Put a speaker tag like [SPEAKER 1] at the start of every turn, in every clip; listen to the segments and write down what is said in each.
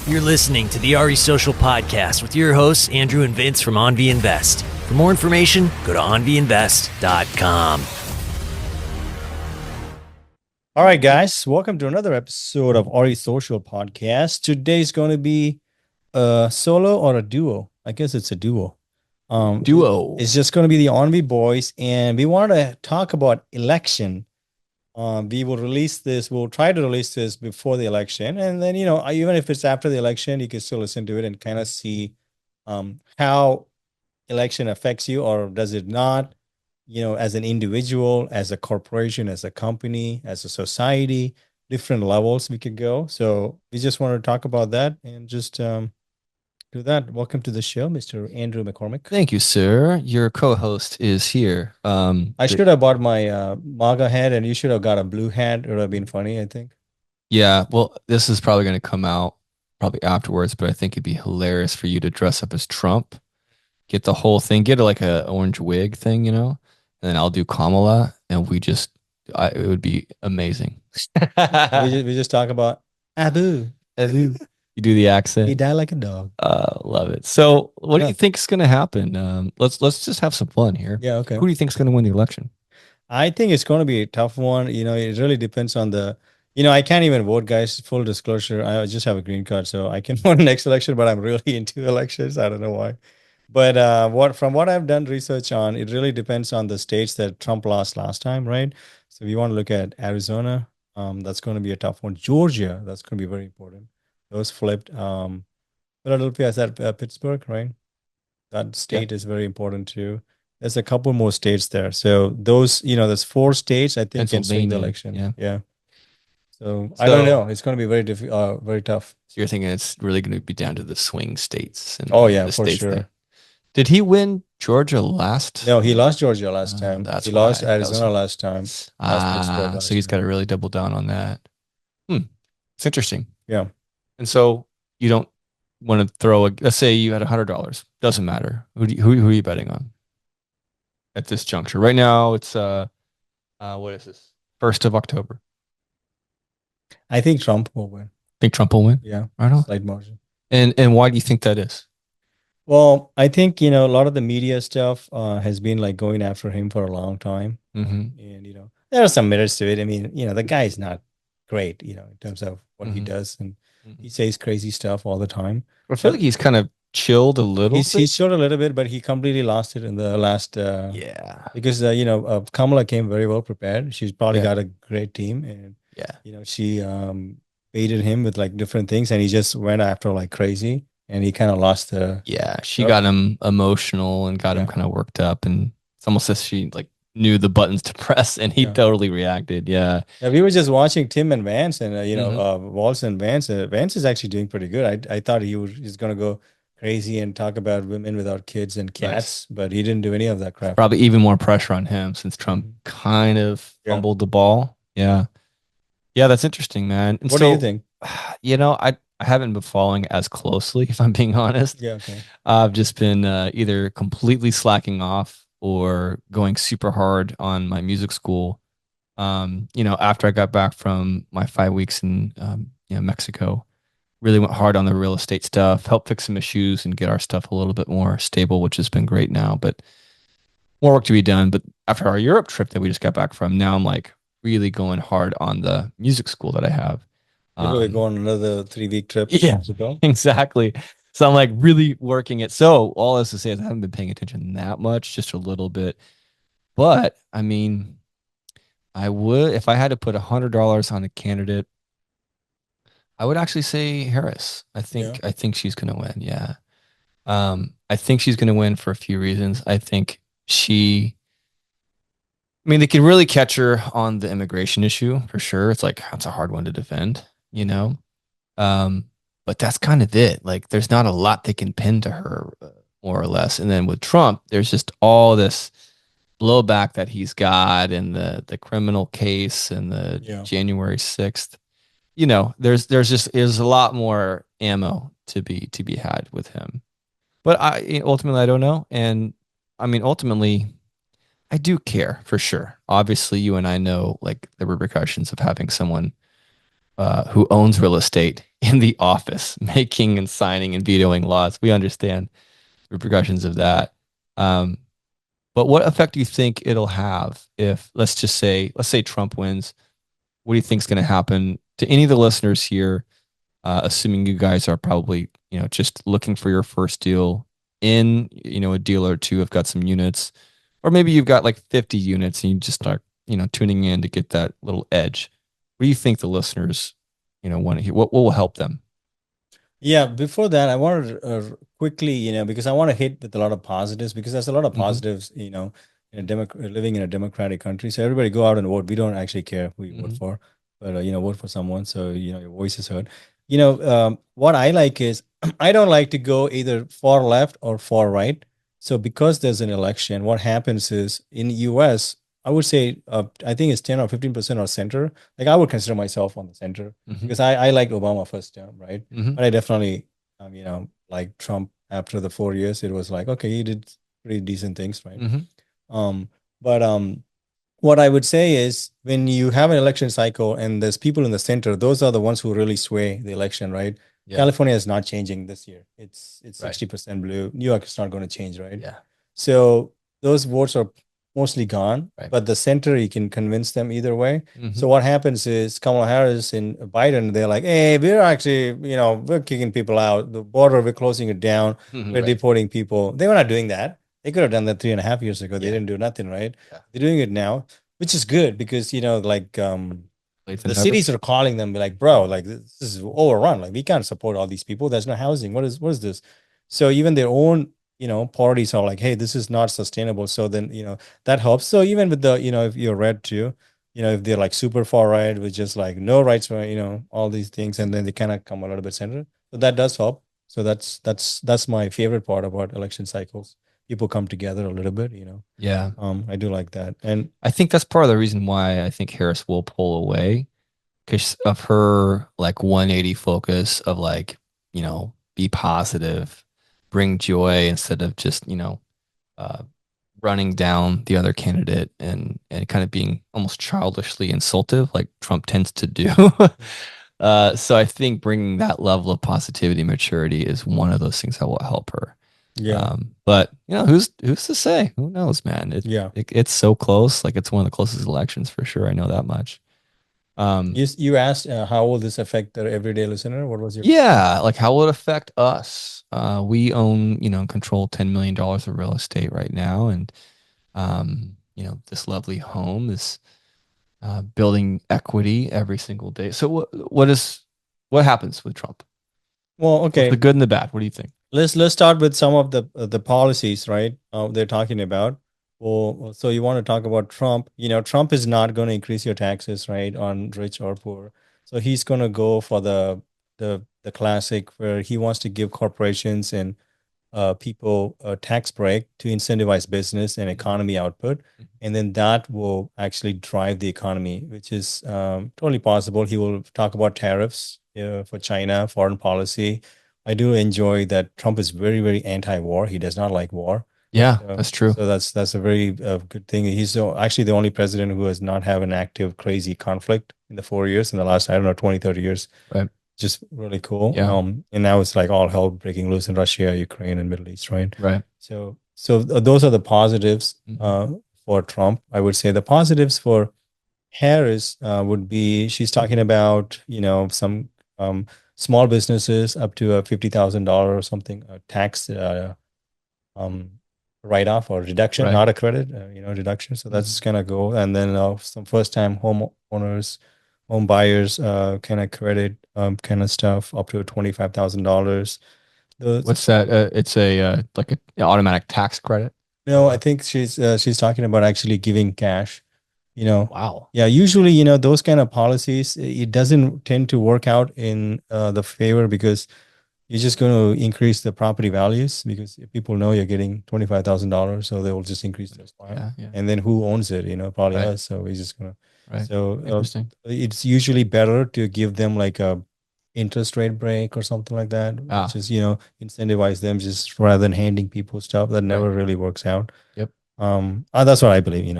[SPEAKER 1] You're listening to the RE Social Podcast with your hosts, Andrew and Vince from AnVi Invest. For more information, go to anviinvest.com.
[SPEAKER 2] All right, guys, welcome to another episode of RE Social Podcast. Today's going to be a solo or a duo. I guess it's a duo. It's just going to be the AnVi boys, and we wanted to talk about election. We will release this. We'll try to release this before the election, and then even if it's after the election, you can still listen to it and kind of see how election affects you, or does it not? As an individual, as a corporation, as a company, as a society, different levels we could go. So we just want to talk about that and just do that. Welcome to the show, Mr. Andrew McCormick.
[SPEAKER 3] Thank you, sir. Your co-host is here.
[SPEAKER 2] I should have bought my MAGA hat, and you should have got a blue hat. It would have been funny, I think.
[SPEAKER 3] Yeah, well, this is probably going to come out probably afterwards, but I think it'd be hilarious for you to dress up as Trump, get the whole thing, get like a orange wig thing, and then I'll do Kamala, and it would be amazing.
[SPEAKER 2] we just talk about Abu.
[SPEAKER 3] You do the accent.
[SPEAKER 2] He died like a dog.
[SPEAKER 3] Love it. So, what do you think is going to happen? Let's just have some fun here.
[SPEAKER 2] Yeah, okay.
[SPEAKER 3] Who do you think is going to win the election?
[SPEAKER 2] I think it's going to be a tough one. It really depends on I can't even vote, guys. Full disclosure, I just have a green card, so I can vote next election, but I'm really into elections. I don't know why. But from what I've done research on, it really depends on the states that Trump lost last time, right? So if you want to look at Arizona, that's going to be a tough one. Georgia, that's going to be very important. Those flipped. Philadelphia is that Pittsburgh, right? That state is very important too. There's a couple more states there. So those, there's 4 states I think can swing the election. Yeah. So I don't know. It's going to be very tough.
[SPEAKER 3] So you're thinking it's really going to be down to the swing states. And
[SPEAKER 2] for sure.
[SPEAKER 3] There. Did he win Georgia last?
[SPEAKER 2] No, he lost Georgia last time. He lost Arizona last time.
[SPEAKER 3] So he's got to really double down on that. It's interesting.
[SPEAKER 2] Yeah.
[SPEAKER 3] And so you don't want to let's say you had $100. Doesn't matter. Who are you betting on at this juncture? Right now it's what is this? 1st of October.
[SPEAKER 2] I think Trump will win.
[SPEAKER 3] Think Trump will win?
[SPEAKER 2] Yeah.
[SPEAKER 3] Right on.
[SPEAKER 2] Slight margin.
[SPEAKER 3] And why do you think that is?
[SPEAKER 2] Well, I think, a lot of the media stuff has been like going after him for a long time.
[SPEAKER 3] Mm-hmm.
[SPEAKER 2] And, there are some merits to it. I mean, the guy is not great, in terms of what he does. And he says crazy stuff all the time.
[SPEAKER 3] I feel like he's kind of chilled a little bit.
[SPEAKER 2] He's chilled a little bit, but he completely lost it in the last. Because, Kamala came very well prepared. She's probably got a great team. And, she baited him with like different things. And he just went after like crazy. And he kind of lost the.
[SPEAKER 3] Yeah, she got him emotional and got him kind of worked up, and it's almost as she like knew the buttons to press, and he totally reacted. Yeah,
[SPEAKER 2] we were just watching Tim and Vance, and Walz and Vance. Vance is actually doing pretty good. I thought he's gonna go crazy and talk about women without kids and cats, but he didn't do any of that crap.
[SPEAKER 3] Probably even more pressure on him since Trump kind of fumbled the ball. Yeah, that's interesting, man. And
[SPEAKER 2] what do you think?
[SPEAKER 3] I haven't been following as closely, if I'm being honest.
[SPEAKER 2] Yeah, okay.
[SPEAKER 3] I've just been either completely slacking off or going super hard on my music school. After I got back from my 5 weeks in Mexico, really went hard on the real estate stuff, helped fix some issues and get our stuff a little bit more stable, which has been great now, but more work to be done. But after our Europe trip that we just got back from, now I'm like really going hard on the music school that I have.
[SPEAKER 2] You're really going on another 3-week trip.
[SPEAKER 3] Yeah, exactly. So I'm like really working it. So all this to say is I haven't been paying attention that much, just a little bit. But I mean, I would, if I had to put $100 on a candidate, I would actually say Harris. I think she's going to win. Yeah. I think she's going to win for a few reasons. I think they can really catch her on the immigration issue for sure. It's like, that's a hard one to defend. But that's kind of it. Like, there's not a lot they can pin to her, more or less. And then with Trump, there's just all this blowback that he's got, and the criminal case and the January 6th. There's a lot more ammo to be had with him. But ultimately I don't know. And I mean, ultimately I do care for sure. Obviously, you and I know like the repercussions of having someone who owns real estate in the office, making and signing and vetoing laws. We understand repercussions of that. But what effect do you think it'll have if, let's say Trump wins? What do you think is going to happen to any of the listeners here? Assuming you guys are probably, just looking for your first deal in, a deal or two have got some units, or maybe you've got like 50 units and you just start, tuning in to get that little edge. What do you think the listeners, want to hear? What will help them?
[SPEAKER 2] Yeah, before that, I wanted to quickly, because I want to hit with a lot of positives, because there's a lot of positives, in living in a democratic country. So everybody go out and vote. We don't actually care who you vote for, but vote for someone so your voice is heard. What I like is I don't like to go either far left or far right. So because there's an election, what happens is in the US, I would say I think it's 10 or 15% or center. Like I would consider myself on the center because I liked Obama first term, right? But I definitely, like Trump after the 4 years, it was like, okay, he did pretty decent things, right? But what I would say is when you have an election cycle and there's people in the center, those are the ones who really sway the election, right? Yeah. California is not changing this year. It's 60% blue. New York is not going to change, right? Yeah. So those votes are mostly gone, but the center, you can convince them either way. So what happens is Kamala Harris and Biden, they're like, hey, we're actually, we're kicking people out. The border, we're closing it down. We're deporting people. They were not doing that. They could have done that 3.5 years ago. They didn't do nothing, right? Yeah. They're doing it now, which is good because, like the cities are calling them, be like, bro, like this is overrun. Like we can't support all these people. There's no housing. What is this? So even their own parties are like, hey, this is not sustainable. So then, that helps. So even with the, if you're red too, if they're like super far right with just like no rights for, all these things, and then they kind of come a little bit center. So that does help. So that's my favorite part about election cycles. People come together a little bit, Yeah. I do like that. And
[SPEAKER 3] I think that's part of the reason why I think Harris will pull away because of her like 180 focus of like, be positive, bring joy instead of just running down the other candidate and kind of being almost childishly insultive like Trump tends to do. So I think bringing that level of positivity and maturity is one of those things that will help her. Yeah. But who's to say? Who knows, man? It's so close. Like it's one of the closest elections for sure. I know that much.
[SPEAKER 2] You asked how will this affect the everyday listener? What was your
[SPEAKER 3] like how will it affect us? We own, control $10 million of real estate right now, and this lovely home is building equity every single day. So what happens with Trump?
[SPEAKER 2] Well, okay,
[SPEAKER 3] what's the good and the bad. What do you think?
[SPEAKER 2] Let's start with some of the policies, right? They're talking about. Well, so you want to talk about Trump? Trump is not going to increase your taxes, right, on rich or poor. So he's going to go for the classic where he wants to give corporations and people a tax break to incentivize business and economy output, and then that will actually drive the economy, which is totally possible. He will talk about tariffs for China, foreign policy. I do enjoy that Trump is very, very anti-war. He does not like war.
[SPEAKER 3] Yeah, that's true.
[SPEAKER 2] So that's a very good thing. He's actually the only president who has not have an active, crazy conflict in the 4 years, in the last, I don't know, 20, 30 years. Right. Just really cool. Yeah. And now it's like all hell breaking loose in Russia, Ukraine, and Middle East, right?
[SPEAKER 3] Right.
[SPEAKER 2] So those are the positives for Trump. I would say the positives for Harris would be she's talking about, some small businesses up to a $50,000 or something tax write-off or reduction, not a credit, reduction. So that's gonna go, and then some first-time homeowners, home buyers, kind of credit, kind of stuff up to $25,000.
[SPEAKER 3] What's that? It's a like an automatic tax credit.
[SPEAKER 2] No, I think she's talking about actually giving cash.
[SPEAKER 3] Wow.
[SPEAKER 2] Yeah, usually, those kind of policies, it doesn't tend to work out in the favor because you're just going to increase the property values because if people know you're getting $25,000, so they will just increase their supply. Yeah. And then who owns it? Probably us. So we're just going to. Right. So interesting. It's usually better to give them like a interest rate break or something like that, which is incentivize them just rather than handing people stuff that never really works out.
[SPEAKER 3] Yep.
[SPEAKER 2] That's what I believe.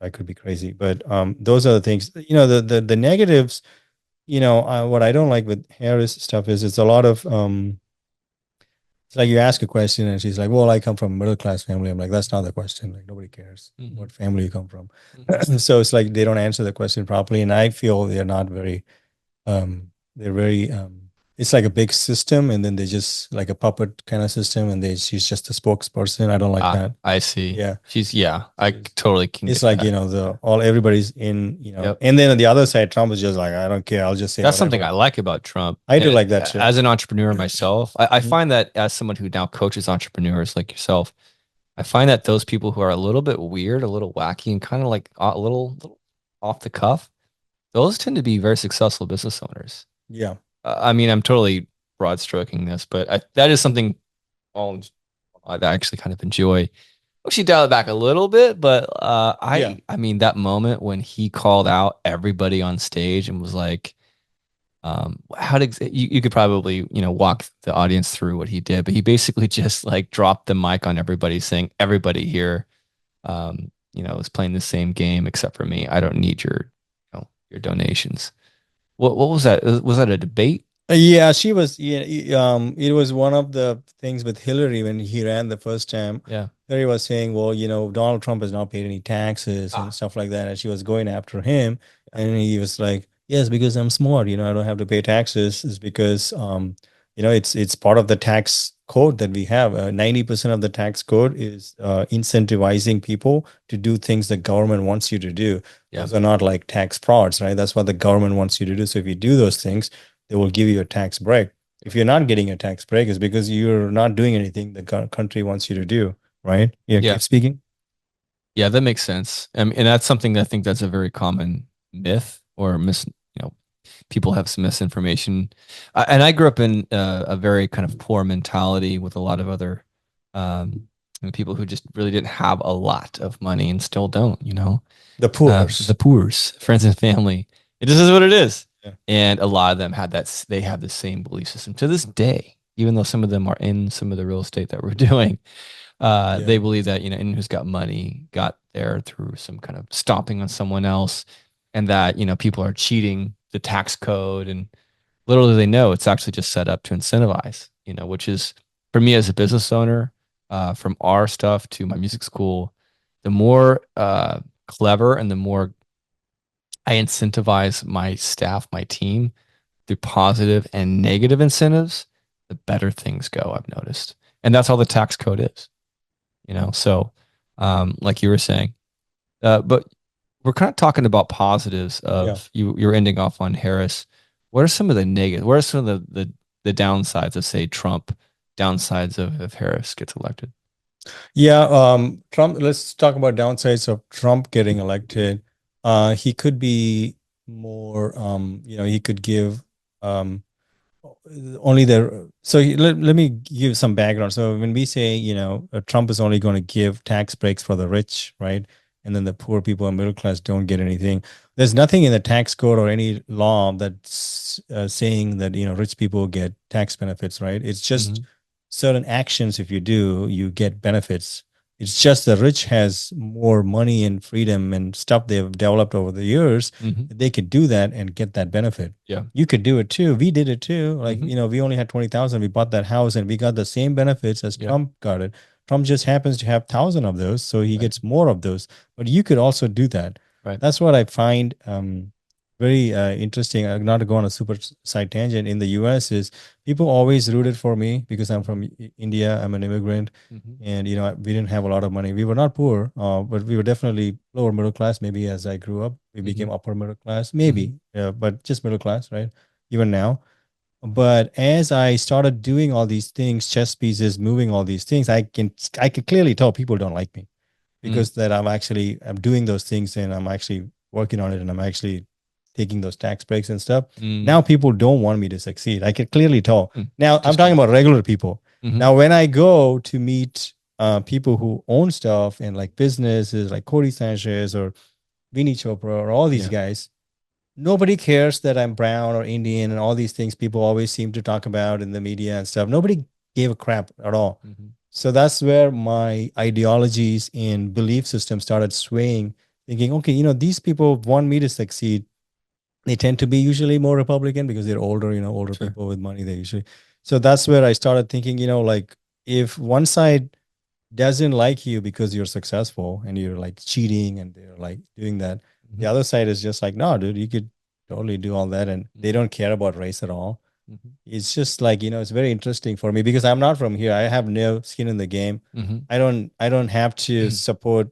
[SPEAKER 2] I could be crazy, but those are the things. The negatives what I don't like with Harris stuff is it's a lot of it's like you ask a question and she's like, well, I come from a middle class family. I'm like, that's not the question. Like nobody cares what family you come from. So it's like they don't answer the question properly. And I feel they're very it's like a big system and then they just like a puppet kind of system and she's just a spokesperson. I don't like that.
[SPEAKER 3] I see.
[SPEAKER 2] Yeah.
[SPEAKER 3] I totally can
[SPEAKER 2] It's
[SPEAKER 3] get
[SPEAKER 2] like,
[SPEAKER 3] that.
[SPEAKER 2] everybody's in,
[SPEAKER 3] Yep.
[SPEAKER 2] and then on the other side, Trump is just like, I don't care. I'll just say
[SPEAKER 3] That's
[SPEAKER 2] whatever.
[SPEAKER 3] something I like about Trump.
[SPEAKER 2] I do like that too.
[SPEAKER 3] As an entrepreneur myself, I
[SPEAKER 2] Mhm.
[SPEAKER 3] find that as someone who now coaches entrepreneurs like yourself, I find that those people who are a little bit weird, a little wacky, and kind of like a little off the cuff, those tend to be very successful business owners.
[SPEAKER 2] Yeah.
[SPEAKER 3] I mean, I'm totally broad stroking this, but that is something all I actually kind of enjoy. She dialed it back a little bit, but I mean that moment when he called out everybody on stage and was like, how did you could probably walk the audience through what he did, but he basically just like dropped the mic on everybody, saying everybody here, is playing the same game except for me. I don't need your donations. What was that? Was that a debate?
[SPEAKER 2] Yeah, she was. Yeah, it was one of the things with Hillary when he ran the first time.
[SPEAKER 3] Yeah.
[SPEAKER 2] Hillary was saying, well, Donald Trump has not paid any taxes and stuff like that, and she was going after him, and he was like, yes, because I'm smart. I don't have to pay taxes. Is because it's part of the tax code that we have. 90% of the tax code is incentivizing people to do things the government wants you to do.
[SPEAKER 3] Yeah.
[SPEAKER 2] Those are not like tax frauds, right? That's what the government wants you to do. So if you do those things, they will give you a tax break. If you're not getting a tax break, it's because you're not doing anything the country wants you to do, right? Yeah,
[SPEAKER 3] Yeah.
[SPEAKER 2] keep speaking.
[SPEAKER 3] Yeah, that makes sense. And that's something that I think that's a very common myth or people have some misinformation. And I grew up in a very kind of poor mentality with a lot of other people who just really didn't have a lot of money and still don't,
[SPEAKER 2] The poors.
[SPEAKER 3] the poors, friends and family. It just is what it is.
[SPEAKER 2] Yeah.
[SPEAKER 3] And a lot of them they have the same belief system to this day, even though some of them are in some of the real estate that we're doing. They believe that, anyone who's got money got there through some kind of stomping on someone else, and that, people are cheating the tax code. And little do they know, it's actually just set up to incentivize, which is, for me as a business owner, from our stuff to my music school, the more clever and the more I incentivize my staff, my team, through positive and negative incentives, the better things go, I've noticed. And that's all the tax code is. So like you were saying, but we're kind of talking about positives of you're ending off on Harris. What are some of the negatives? What are some of the downsides of, say, Trump, downsides of if Harris gets elected?
[SPEAKER 2] Yeah, Trump, let's talk about downsides of Trump getting elected. He could be more, he could give only let me give some background. So when we say, Trump is only going to give tax breaks for the rich, right? And then the poor people and middle class don't get anything. There's nothing in the tax code or any law that's saying that, rich people get tax benefits, right? It's just certain actions. If you do, you get benefits. It's just the rich has more money and freedom and stuff they've developed over the years. They could do that and get that benefit.
[SPEAKER 3] Yeah.
[SPEAKER 2] You could do it too. We did it too. Like, we only had 20,000. We bought that house and we got the same benefits as Trump got it. Trump just happens to have 1,000 of those. So he gets more of those, but you could also do that.
[SPEAKER 3] Right.
[SPEAKER 2] That's what I find very interesting. Not to go on a super side tangent, in the US is people always rooted for me because I'm from India. I'm an immigrant, and we didn't have a lot of money. We were not poor, but we were definitely lower middle class. Maybe as I grew up, we became upper middle class. Maybe, but just middle class, right? Even now. But as I started doing all these things, chess pieces, moving all these things, I can clearly tell people don't like me because that I'm doing those things and I'm actually working on it and I'm actually taking those tax breaks and stuff. Now people don't want me to succeed. I can clearly tell. Now I'm talking about regular people. Now when I go to meet people who own stuff and like businesses like Cody Sanchez or Vinny Chopra or all these guys, nobody cares that I'm brown or Indian and all these things people always seem to talk about in the media and stuff. Nobody gave a crap at all. So that's where my ideologies and belief system started swaying, thinking, okay, these people want me to succeed. they tend to be usually more Republican because they're older, older people with money. They usually. So that's where I started thinking, like if one side doesn't like you because you're successful and you're like cheating and they're like doing that, the other side is just like, no, dude, you could totally do all that, and they don't care about race at all. It's just like, it's very interesting for me because I'm not from here. I have no skin in the game. I don't have to support,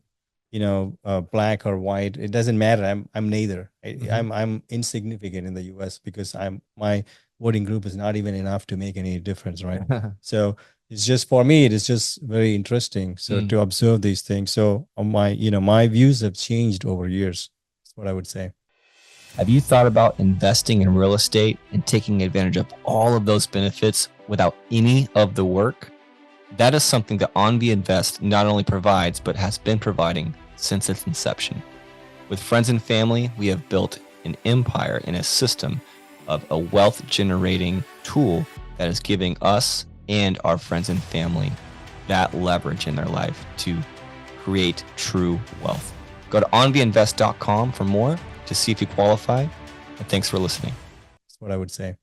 [SPEAKER 2] black or white. It doesn't matter. I'm neither. I'm insignificant in the US because my voting group is not even enough to make any difference, right? So it's just, for me, it is just very interesting. So to observe these things. So my views have changed over years. That's what I would say.
[SPEAKER 3] Have you thought about investing in real estate and taking advantage of all of those benefits without any of the work? That is something that AnVi Invest not only provides, but has been providing since its inception. With friends and family, we have built an empire and a system of a wealth generating tool that is giving us and our friends and family that leverage in their life to create true wealth. Go to onviinvest.com for more to see if you qualify. And thanks for listening.
[SPEAKER 2] That's what I would say.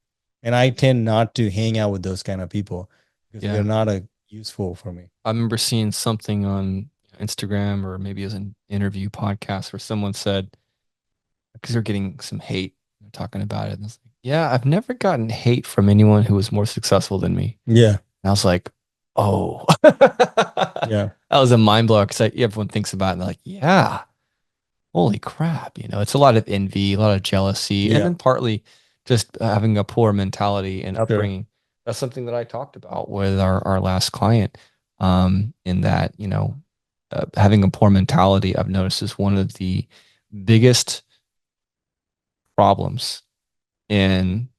[SPEAKER 2] And I tend not to hang out with those kind of people because they're not useful for me.
[SPEAKER 3] I remember seeing something on Instagram or maybe as an interview podcast where someone said, because they're getting some hate, they're talking about it. And it's like, yeah, I've never gotten hate from anyone who was more successful than me.
[SPEAKER 2] Yeah.
[SPEAKER 3] And I was like, oh,
[SPEAKER 2] yeah,
[SPEAKER 3] that was a mind blower because everyone thinks about it and they're like, yeah, holy crap. It's a lot of envy, a lot of jealousy, and then partly just having a poor mentality and upbringing. Sure. That's something that I talked about with our last client, in that, having a poor mentality, I've noticed, is one of the biggest problems. And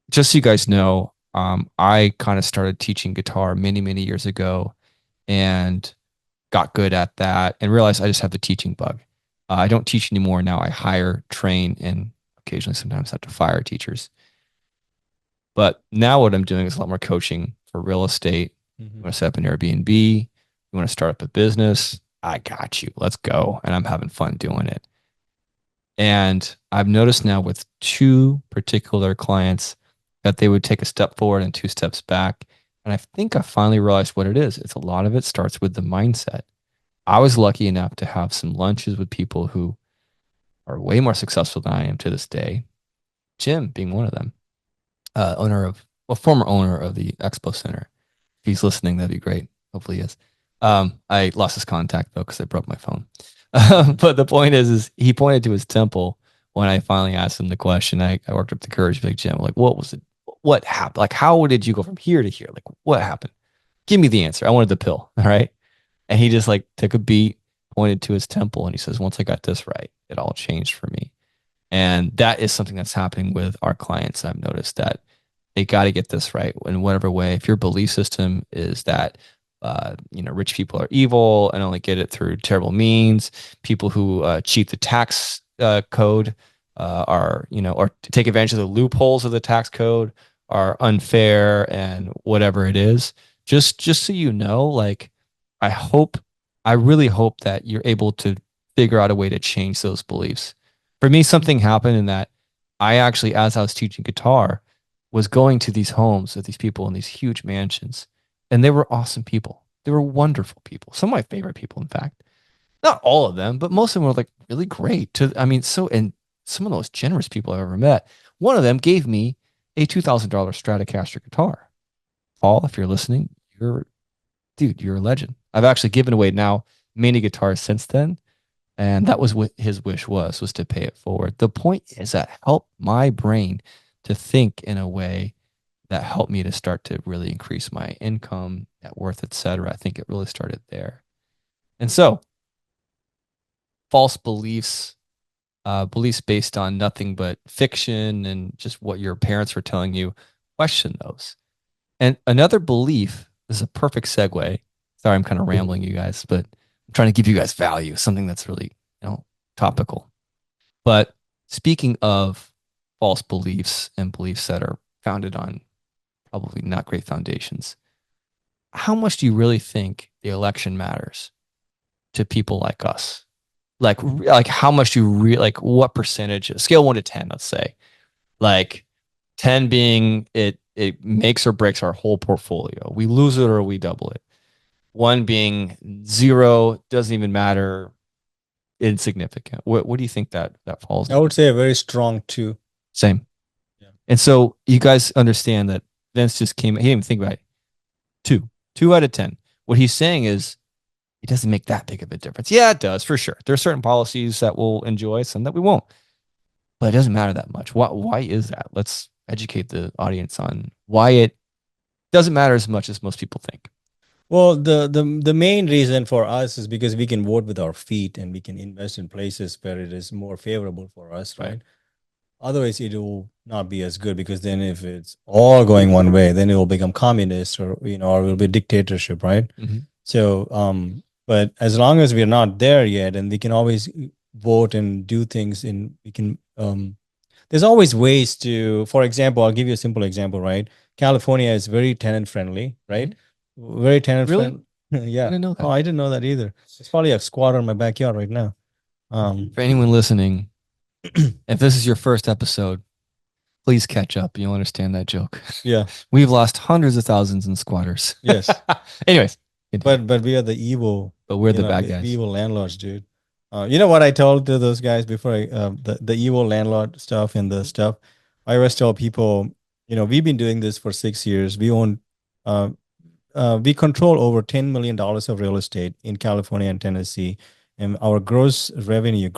[SPEAKER 3] just so you guys know, I kind of started teaching guitar many, many years ago and got good at that and realized I just have the teaching bug. I don't teach anymore now. I hire, train, and occasionally sometimes have to fire teachers. But now what I'm doing is a lot more coaching for real estate. You want to set up an Airbnb, you want to start up a business, I got you. Let's go. And I'm having fun doing it. And I've noticed now with two particular clients that they would take a step forward and two steps back. And I think I finally realized what it is. It's a lot of it starts with the mindset. I was lucky enough to have some lunches with people who are way more successful than I am to this day. Jim being one of them, former owner of the Expo Center. If he's listening, that'd be great. Hopefully he is. I lost his contact though because I broke my phone. But the point is he pointed to his temple when I finally asked him the question. I worked up the courage to be like, Jim, like, what was it? What happened? Like, how did you go from here to here? Like, what happened? Give me the answer. I wanted the pill. All right. And he just like took a beat, pointed to his temple, and he says, once I got this right, it all changed for me. And that is something that's happening with our clients. I've noticed that they got to get this right in whatever way. If your belief system is that, rich people are evil and only get it through terrible means, people who cheat the tax code are, or take advantage of the loopholes of the tax code are unfair and whatever it is, just so you know, like, I really hope that you're able to figure out a way to change those beliefs. For me, something happened in that I actually, as I was teaching guitar, was going to these homes of these people in these huge mansions, and they were awesome people. They were wonderful people. Some of my favorite people, in fact. Not all of them, but most of them were like really great. And some of the most generous people I've ever met. One of them gave me a $2,000 Stratocaster guitar. Paul, if you're listening, you're a legend. I've actually given away now many guitars since then. And that was what his wish was to pay it forward. The point is that helped my brain to think in a way that helped me to start to really increase my income, net worth, etc. I think it really started there. And so false beliefs, beliefs based on nothing but fiction and just what your parents were telling you, question those. And another belief, this is a perfect segue. Sorry, I'm kind of rambling, you guys, but I'm trying to give you guys value, something that's really, topical. But speaking of false beliefs and beliefs that are founded on probably not great foundations, how much do you really think the election matters to people like us? like how much do you like what percentage, scale 1 to 10, let's say, like 10 being it makes or breaks our whole portfolio. We lose it or we double it. 1 being 0, doesn't even matter, insignificant. What do you think that falls
[SPEAKER 2] I would say a very strong 2.
[SPEAKER 3] Same.
[SPEAKER 2] Yeah.
[SPEAKER 3] And so you guys understand that Vince just came, he didn't even think about it. 2 out of 10. What he's saying is it doesn't make that big of a difference. Yeah, it does, for sure. There are certain policies that we'll enjoy, some that we won't. But it doesn't matter that much. Why is that? Let's educate the audience on why it doesn't matter as much as most people think.
[SPEAKER 2] Well, the main reason for us is because we can vote with our feet and we can invest in places where it is more favorable for us, right? Otherwise, it will not be as good, because then if it's all going one way, then it will become communist, or or it will be dictatorship, right? So, but as long as we're not there yet, and we can always vote and do things we can, there's always ways to, for example, I'll give you a simple example, right? California is very tenant friendly, right? Very tenant friendly. Yeah.
[SPEAKER 3] I didn't know that.
[SPEAKER 2] Oh, I didn't know that either. It's probably a squatter in my backyard right now.
[SPEAKER 3] For anyone listening, if this is your first episode, please catch up. You'll understand that joke.
[SPEAKER 2] Yeah.
[SPEAKER 3] We've lost hundreds of thousands in squatters.
[SPEAKER 2] Yes.
[SPEAKER 3] Anyways.
[SPEAKER 2] But we are the evil.
[SPEAKER 3] But we're the bad guys.
[SPEAKER 2] The evil landlords, dude. You know what I told to those guys before the evil landlord stuff and the stuff? I always tell people, we've been doing this for 6 years. We own, we control over $10 million of real estate in California and Tennessee. And our gross revenue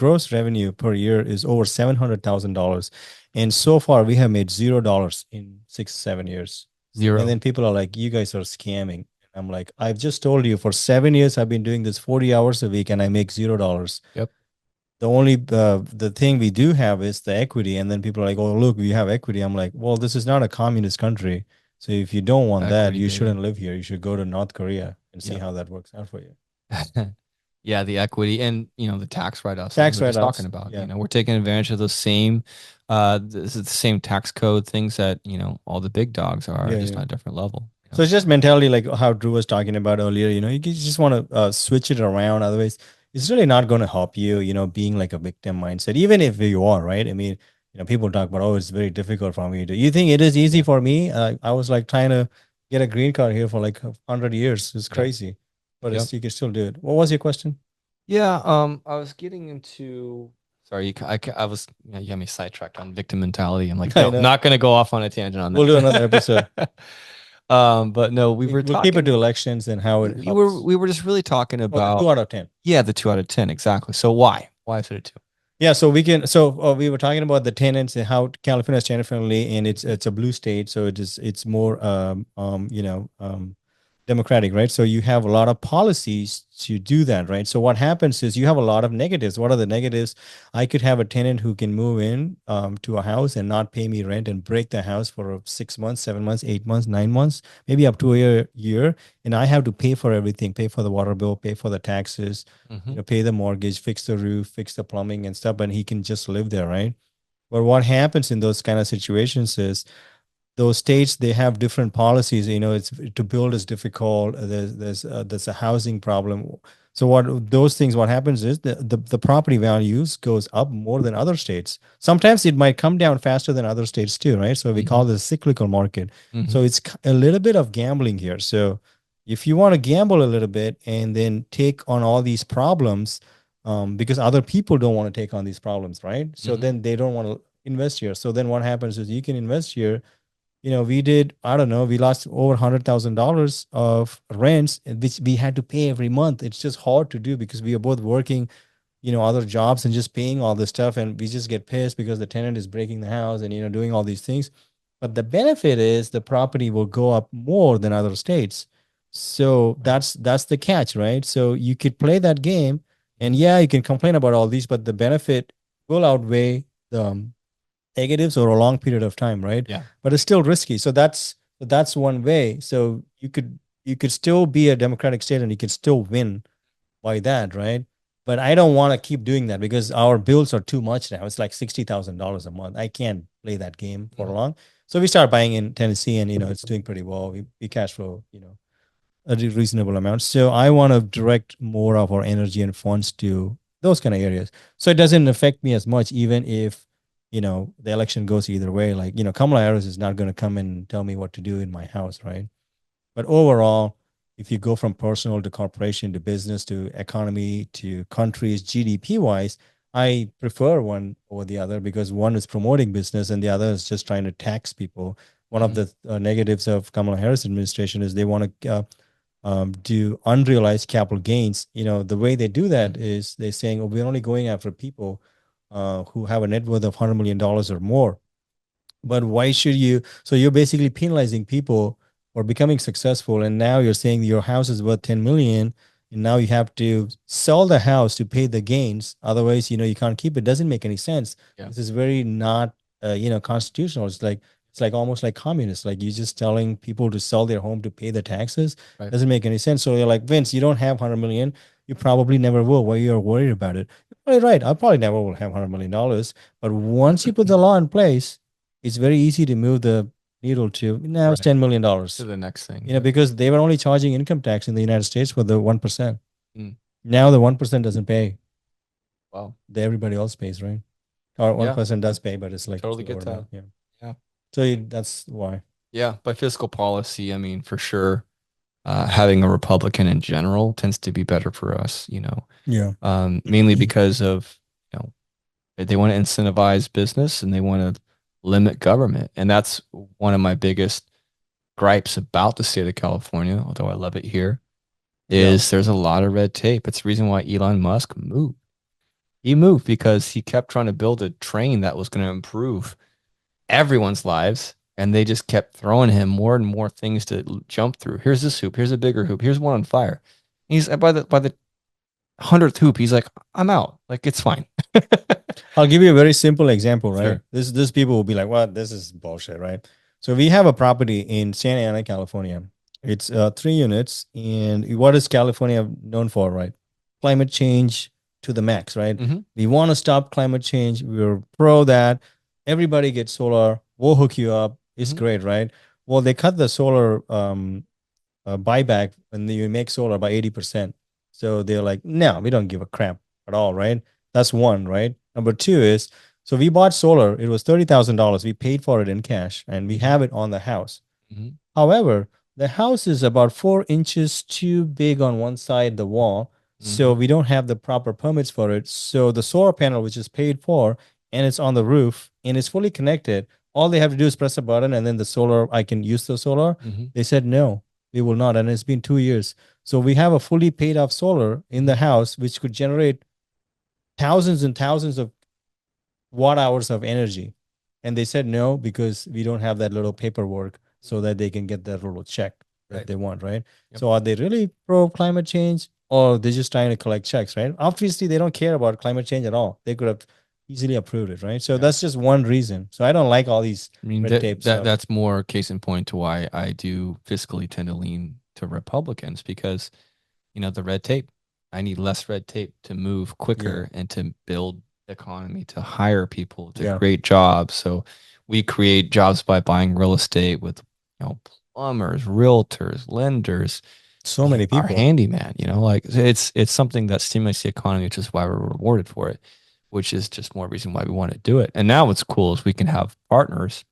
[SPEAKER 2] per year is over $700,000. And so far we have made $0 in 6-7 years.
[SPEAKER 3] 0. And
[SPEAKER 2] then people are like, you guys are scamming. I'm like, I've just told you, for 7 years, I've been doing this 40 hours a week and I make $0.
[SPEAKER 3] Yep.
[SPEAKER 2] The only, the thing we do have is the equity. And then people are like, oh, look, we have equity. I'm like, well, this is not a communist country. So if you don't want that, you shouldn't live here. You should go to North Korea and see how that works out for you.
[SPEAKER 3] Yeah, the equity and the tax write-offs.
[SPEAKER 2] Tax write-offs.
[SPEAKER 3] Talking about. Yeah. We're taking advantage of the same, this is the same tax code things that all the big dogs are, just on a different level.
[SPEAKER 2] So it's just mentality, like how Drew was talking about earlier. You just want to switch it around. Otherwise, it's really not going to help you. Being like a victim mindset, even if you are, right. I mean, people talk about, oh, it's very difficult for me. Do you think it is easy for me? I was like trying to get a green card here for like 100 years. It's crazy, but you can still do it. What was your question?
[SPEAKER 3] Yeah, I was getting into. Sorry, I was. You got me sidetracked on victim mentality. I'm like, no, not going to go off on a tangent on that.
[SPEAKER 2] We'll do another episode.
[SPEAKER 3] But no, we'll
[SPEAKER 2] keep it to elections and how it.
[SPEAKER 3] We were just really talking about
[SPEAKER 2] 2 out of 10.
[SPEAKER 3] Yeah, the 2 out of 10 exactly. So why is it a 2?
[SPEAKER 2] Yeah, so we can. So we were talking about the tenants and how California is tenant friendly, and it's a blue state, so it's more democratic, right? So you have a lot of policies to do that, right? So what happens is you have a lot of negatives. What are the negatives? I could have a tenant who can move in to a house and not pay me rent and break the house for 6 months, 7 months, 8 months, 9 months, maybe up to a year. And I have to pay for everything, pay for the water bill, pay for the taxes, pay the mortgage, fix the roof, fix the plumbing and stuff, and he can just live there, right? But what happens in those kind of situations is those states, they have different policies. It's to build is difficult. There's a housing problem. So what happens is the property values goes up more than other states. Sometimes it might come down faster than other states too, right? So we call this cyclical market. So it's a little bit of gambling here. So if you want to gamble a little bit and then take on all these problems, because other people don't want to take on these problems, right? So then they don't want to invest here. So then what happens is you can invest here. We did, I don't know, we lost over $100,000 of rents, which we had to pay every month. It's just hard to do because we are both working, other jobs and just paying all this stuff. And we just get pissed because the tenant is breaking the house and, doing all these things. But the benefit is the property will go up more than other states. So that's the catch, right? So you could play that game and you can complain about all these, but the benefit will outweigh the negatives over a long period of time, right?
[SPEAKER 3] Yeah.
[SPEAKER 2] But it's still risky. So that's one way. So you could still be a democratic state and you can still win by that, right? But I don't want to keep doing that because our bills are too much now. It's like $60,000 a month. I can't play that game for long. So we start buying in Tennessee and, it's doing pretty well. We cash flow, a reasonable amount. So I want to direct more of our energy and funds to those kind of areas. So it doesn't affect me as much, even if, the election goes either way. Like, Kamala Harris is not going to come and tell me what to do in my house, right? But overall, if you go from personal to corporation to business to economy to countries, GDP wise, I prefer one over the other because one is promoting business and the other is just trying to tax people. One of the negatives of Kamala Harris administration is they want to do unrealized capital gains. The way they do that is they're saying, oh, we're only going after people who have a net worth of $100 million or more. But why should you? So you're basically penalizing people for becoming successful. And now you're saying your house is worth 10 million. And now you have to sell the house to pay the gains. Otherwise, you can't keep it. Doesn't make any sense. Yeah. This is very not, constitutional. It's like almost like communist. Like you're just telling people to sell their home to pay the taxes. Right. Doesn't make any sense. So you're like, Vince, you don't have 100 million. You probably never will. Why you're worried about it? You're right. I probably never will have $100 million. But once you put the law in place, it's very easy to move the needle to now it's $10 million.
[SPEAKER 3] To the next thing.
[SPEAKER 2] Because they were only charging income tax in the United States for the 1%. Now the 1% doesn't pay.
[SPEAKER 3] Wow.
[SPEAKER 2] Everybody else pays, right? Or 1% does pay, but it's like
[SPEAKER 3] totally get that.
[SPEAKER 2] Yeah. So that's why.
[SPEAKER 3] Yeah. By fiscal policy, I mean, for sure, having a Republican in general tends to be better for us,
[SPEAKER 2] Yeah.
[SPEAKER 3] Mainly because of, they want to incentivize business and they want to limit government. And that's one of my biggest gripes about the state of California, although I love it here, is there's a lot of red tape. It's the reason why Elon Musk moved. He moved because he kept trying to build a train that was going to improve everyone's lives. And they just kept throwing him more and more things to jump through. Here's this hoop. Here's a bigger hoop. Here's one on fire. And he's by the 100th hoop. He's like, I'm out. Like, it's fine.
[SPEAKER 2] I'll give you a very simple example, right?
[SPEAKER 3] Sure.
[SPEAKER 2] This people will be like, "What? This is bullshit," right? So we have a property in Santa Ana, California. It's 3 units, and what is California known for, right? Climate change to the max, right? We want to stop climate change. We're pro that. Everybody gets solar. We'll hook you up. It's great, right? Well, they cut the solar buyback when you make solar by 80%. So they're like, no, we don't give a crap at all, right? That's one, right? Number two is, so we bought solar. It was $30,000. We paid for it in cash, and we have it on the house. However, the house is about 4 inches too big on one side of the wall, so we don't have the proper permits for it. So the solar panel, which is paid for, and it's on the roof, and it's fully connected, all they have to do is press a button, and then the solar, I can use the solar. They said, no, we will not. And it's been 2 years. So we have a fully paid off solar in the house, which could generate thousands and thousands of watt hours of energy. And they said no, because we don't have that little paperwork so that they can get that little check that they want, right? Yep. So are they really pro climate change, or they're just trying to collect checks, right? Obviously, they don't care about climate change at all. They could have easily approved it, right? So that's just one reason. So I don't like all these red tape stuff.
[SPEAKER 3] That's more case in point to why I do fiscally tend to lean to Republicans, because, the red tape. I need less red tape to move quicker and to build the economy, to hire people, to create jobs. So we create jobs by buying real estate with, plumbers, realtors, lenders,
[SPEAKER 2] so many people,
[SPEAKER 3] our handyman, like it's something that stimulates the economy, which is why we're rewarded for it, which is just more reason why we want to do it. And now what's cool is we can have partners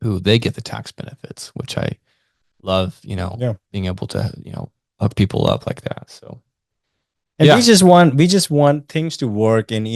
[SPEAKER 3] who they get the tax benefits, which I love, being able to, hook people up like that. So.
[SPEAKER 2] And we just want things to work. And,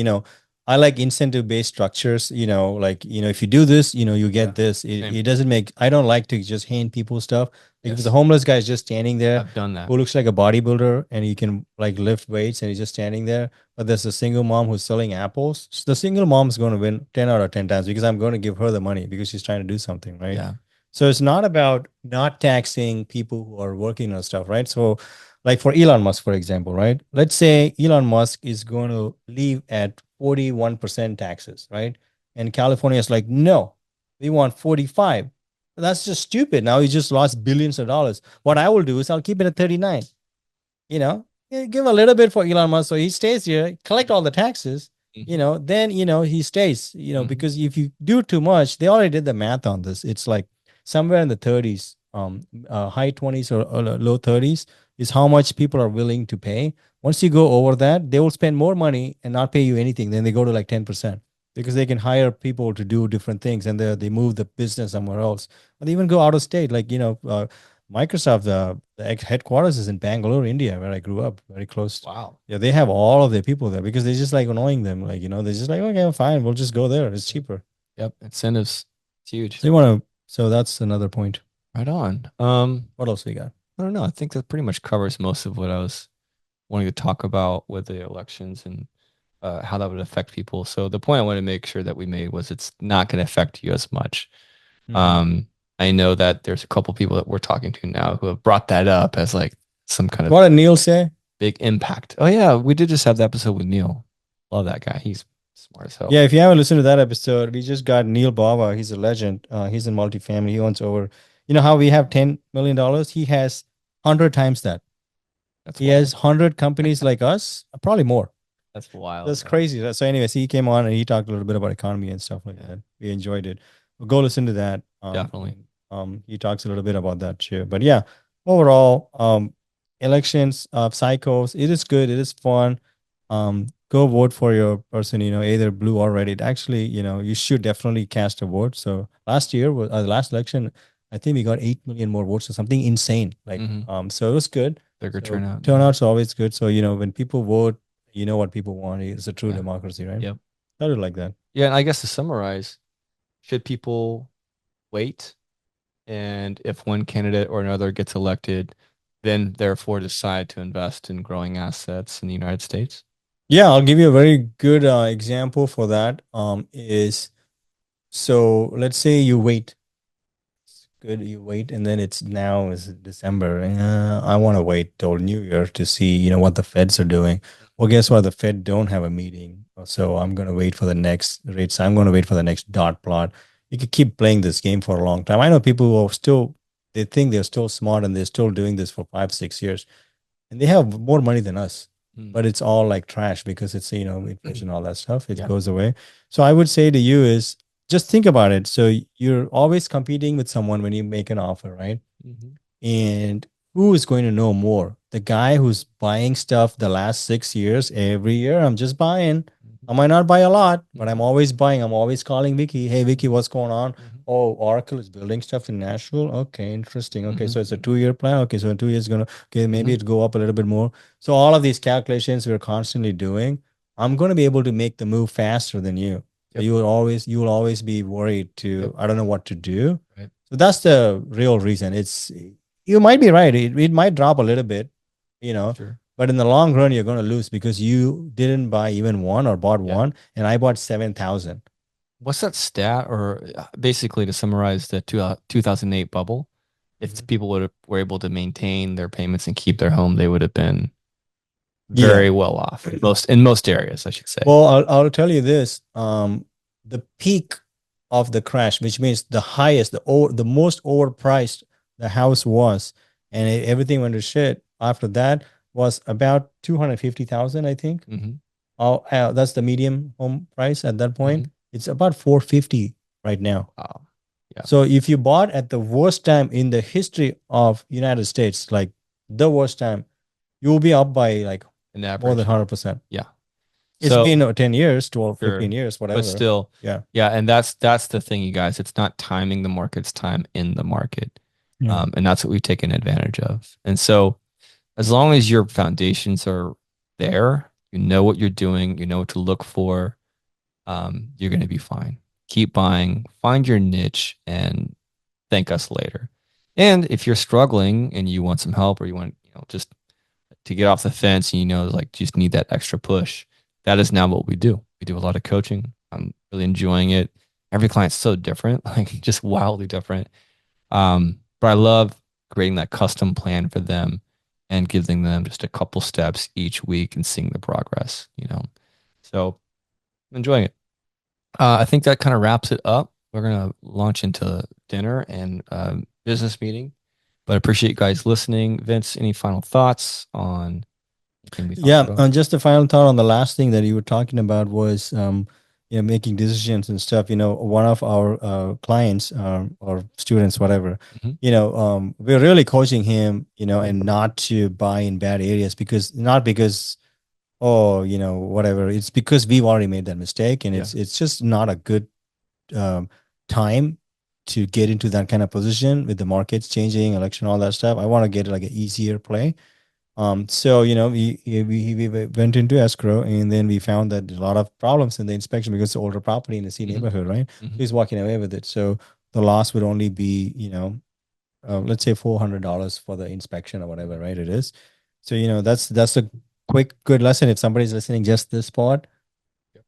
[SPEAKER 2] I like incentive-based structures, if you do this, you get this. It doesn't make, I don't like to just hand people stuff. If the homeless guy is just standing there,
[SPEAKER 3] I've done that,
[SPEAKER 2] who looks like a bodybuilder, and he can like lift weights, and he's just standing there. But there's a single mom who's selling apples. So the single mom is going to win 10 out of 10 times, because I'm going to give her the money because she's trying to do something, right?
[SPEAKER 3] Yeah.
[SPEAKER 2] So it's not about not taxing people who are working on stuff, right? So like for Elon Musk, for example, right? Let's say Elon Musk is going to leave at 41% taxes, right? And California is like, no, we want 45. That's just stupid. Now you just lost billions of dollars. What I will do is I'll keep it at 39. Give a little bit for Elon Musk so he stays here, collect all the taxes, then, he stays, because if you do too much, they already did the math on this. It's like somewhere in the 30s high 20s or low 30s is how much people are willing to pay. Once you go over that, they will spend more money and not pay you anything. Then they go to like 10% because they can hire people to do different things, and they move the business somewhere else. Or they even go out of state. Like, Microsoft, the headquarters is in Bangalore, India, where I grew up, very close.
[SPEAKER 3] Wow.
[SPEAKER 2] Yeah, they have all of their people there because they're just like annoying them. Like, they're just like, okay, fine, we'll just go there. It's cheaper.
[SPEAKER 3] Yep. Incentives. It's huge.
[SPEAKER 2] So that's another point.
[SPEAKER 3] Right on.
[SPEAKER 2] What else we got?
[SPEAKER 3] I don't know. I think that pretty much covers most of what I was wanting to talk about with the elections and how that would affect people. So the point I wanted to make sure that we made was it's not going to affect you as much. I know that there's a couple people that we're talking to now who have brought that up as like some kind of
[SPEAKER 2] What did Neil say?
[SPEAKER 3] big impact. Oh yeah, we did just have the episode with Neil. Love that guy. He's smart as hell.
[SPEAKER 2] Yeah, if you haven't listened to that episode, we just got Neil Baba. He's a legend. He's in multifamily. He owns over, how we have $10 million? He has 100 times that. He has 100 companies like us, probably more.
[SPEAKER 3] That's wild.
[SPEAKER 2] That's crazy. So anyways, he came on and he talked a little bit about economy and stuff like that. We enjoyed it. We'll go listen to that.
[SPEAKER 3] Definitely.
[SPEAKER 2] He talks a little bit about that too. But yeah, overall, elections, psychos, it is good. It is fun. Go vote for your person, either blue or red. It actually, you should definitely cast a vote. So last year was the last election, I think we got 8 million more votes or something insane. Like, so it was good.
[SPEAKER 3] Bigger turnout.
[SPEAKER 2] Turnout's always good. So, when people vote, you know what people want. It's a true democracy, right?
[SPEAKER 3] Yep.
[SPEAKER 2] I would like that.
[SPEAKER 3] Yeah. And I guess to summarize, should people wait? And if one candidate or another gets elected, then therefore decide to invest in growing assets in the United States?
[SPEAKER 2] Yeah, I'll give you a very good example for that. So let's say you wait. It's good, you wait, and then it's December. I want to wait till New Year to see, what the Feds are doing. Well, guess what? The Fed don't have a meeting, so I'm going to wait for the next rates. I'm going to wait for the next dot plot. You could keep playing this game for a long time. I know people who are they think they're still smart and they're still doing this for 5-6 years, and they have more money than us. But it's all like trash because it's, inflation, all that stuff. It goes away. So I would say to you is just think about it. So you're always competing with someone when you make an offer, right? And who is going to know more? The guy who's buying stuff the last 6 years, every year, I'm just buying. I might not buy a lot, but I'm always buying. I'm always calling Vicky. Hey, Vicky, what's going on? Oh, Oracle is building stuff in Nashville. Okay, interesting. Okay, so it's a 2-year plan. Okay, so in 2 years, maybe it go up a little bit more. So all of these calculations we're constantly doing, I'm going to be able to make the move faster than you. So you will always be worried I don't know what to do. Right. So that's the real reason. You might be right. It might drop a little bit, Sure. But in the long run, you're going to lose because you didn't buy even one or bought one, and I bought 7,000.
[SPEAKER 3] What's that stat? Or basically, to summarize the 2008 bubble, if people were able to maintain their payments and keep their home, they would have been very well off in most areas, I should say.
[SPEAKER 2] Well, I'll tell you this: the peak of the crash, which means the highest, the most overpriced the house was, and everything went to shit. After that, was about 250,000, I think. That's the medium home price at that point. It's about 450 right now.
[SPEAKER 3] Wow. Yeah.
[SPEAKER 2] So if you bought at the worst time in the history of United States, like the worst time, you will be up by like more than 100%.
[SPEAKER 3] Yeah.
[SPEAKER 2] It's been 10 years, 12, 15 years, whatever.
[SPEAKER 3] But still,
[SPEAKER 2] yeah.
[SPEAKER 3] And that's the thing, you guys. It's not timing the market, it's time in the market. And that's what we've taken advantage of. And so as long as your foundations are there, you know what you're doing, you know what to look for, you're going to be fine. Keep buying, find your niche, and thank us later. And if you're struggling and you want some help, or you want, just to get off the fence, and just need that extra push, that is now what we do. We do a lot of coaching. I'm really enjoying it. Every client's so different, like just wildly different. But I love creating that custom plan for them and giving them just a couple steps each week and seeing the progress, So I'm enjoying it. I think that kind of wraps it up. We're going to launch into dinner and business meeting, but I appreciate you guys listening. Vince, any final thoughts on?
[SPEAKER 2] And just a final thought on the last thing that you were talking about was, making decisions and stuff. One of our clients or students, whatever, we're really coaching him, and not to buy in bad areas not because, oh, whatever. It's because we've already made that mistake, and it's just not a good time to get into that kind of position with the markets changing, election, all that stuff. I want to get like an easier play. So we went into escrow, and then we found that a lot of problems in the inspection because it's an older property in the C neighborhood, right? He's walking away with it. So the loss would only be, let's say $400 for the inspection or whatever, right? It is. So that's a quick good lesson. If somebody's listening just this part,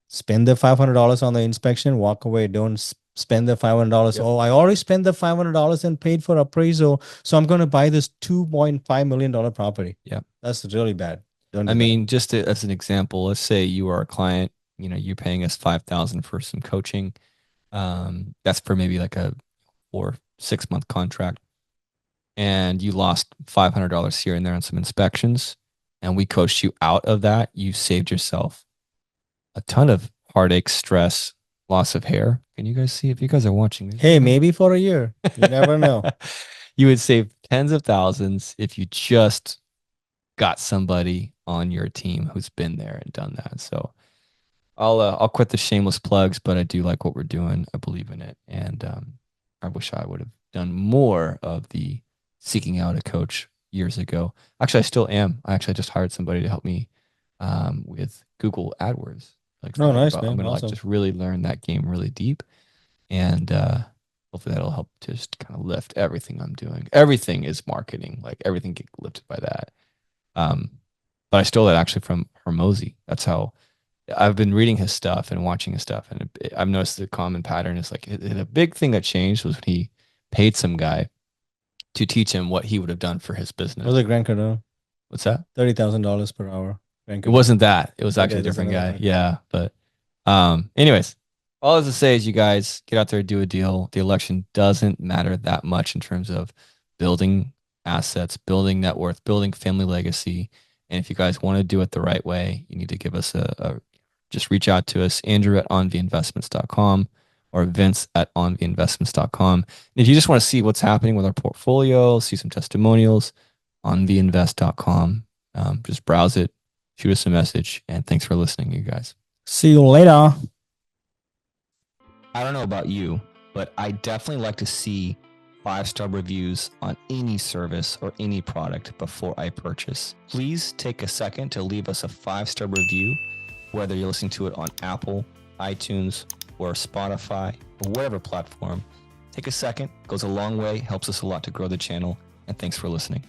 [SPEAKER 2] spend the $500 on the inspection, walk away. Don't spend the $500. Yep. Oh, I already spent the $500 and paid for appraisal, so I'm going to buy this $2.5 million property.
[SPEAKER 3] Yeah,
[SPEAKER 2] that's really bad.
[SPEAKER 3] Just as an example, let's say you are a client, you're paying us $5,000 for some coaching. That's for maybe like a 4-6 month contract, and you lost $500 here and there on some inspections, and we coached you out of that. You saved yourself a ton of heartache, stress, loss of hair. Can you guys see if you guys are watching this?
[SPEAKER 2] Hey, maybe for a year. You never know.
[SPEAKER 3] You would save tens of thousands if you just got somebody on your team who's been there and done that. So I'll quit the shameless plugs, but I do like what we're doing. I believe in it. And I wish I would have done more of the seeking out a coach years ago. Actually, I still am. I just hired somebody to help me with Google AdWords.
[SPEAKER 2] Oh, nice, man.
[SPEAKER 3] I'm gonna
[SPEAKER 2] awesome.
[SPEAKER 3] just really learn that game really deep, and hopefully that'll help to just kind of lift everything I'm doing. Everything is marketing, like everything get lifted by that. But I stole that actually from Hormozy. That's how I've been reading his stuff and watching his stuff, and I've noticed the common pattern is like a big thing that changed was when he paid some guy to teach him what he would have done for his business.
[SPEAKER 2] Was it Grant Cardone?
[SPEAKER 3] What's that?
[SPEAKER 2] $30,000 per hour.
[SPEAKER 3] It wasn't that. It was actually a different guy. Yeah. But anyways, all I have to say is you guys get out there, do a deal. The election doesn't matter that much in terms of building assets, building net worth, building family legacy. And if you guys want to do it the right way, you need to give us just reach out to us, Andrew at AnViInvestments.com or Vince at AnViInvestments.com. And if you just want to see what's happening with our portfolio, see some testimonials, AnViInvest.com. Just browse it. Shoot us a message, and thanks for listening, you guys.
[SPEAKER 2] See you later.
[SPEAKER 3] I don't know about you, but I definitely like to see 5-star reviews on any service or any product before I purchase. Please take a second to leave us a 5-star review, whether you're listening to it on Apple, iTunes, or Spotify, or whatever platform. Take a second, goes a long way, helps us a lot to grow the channel, and thanks for listening.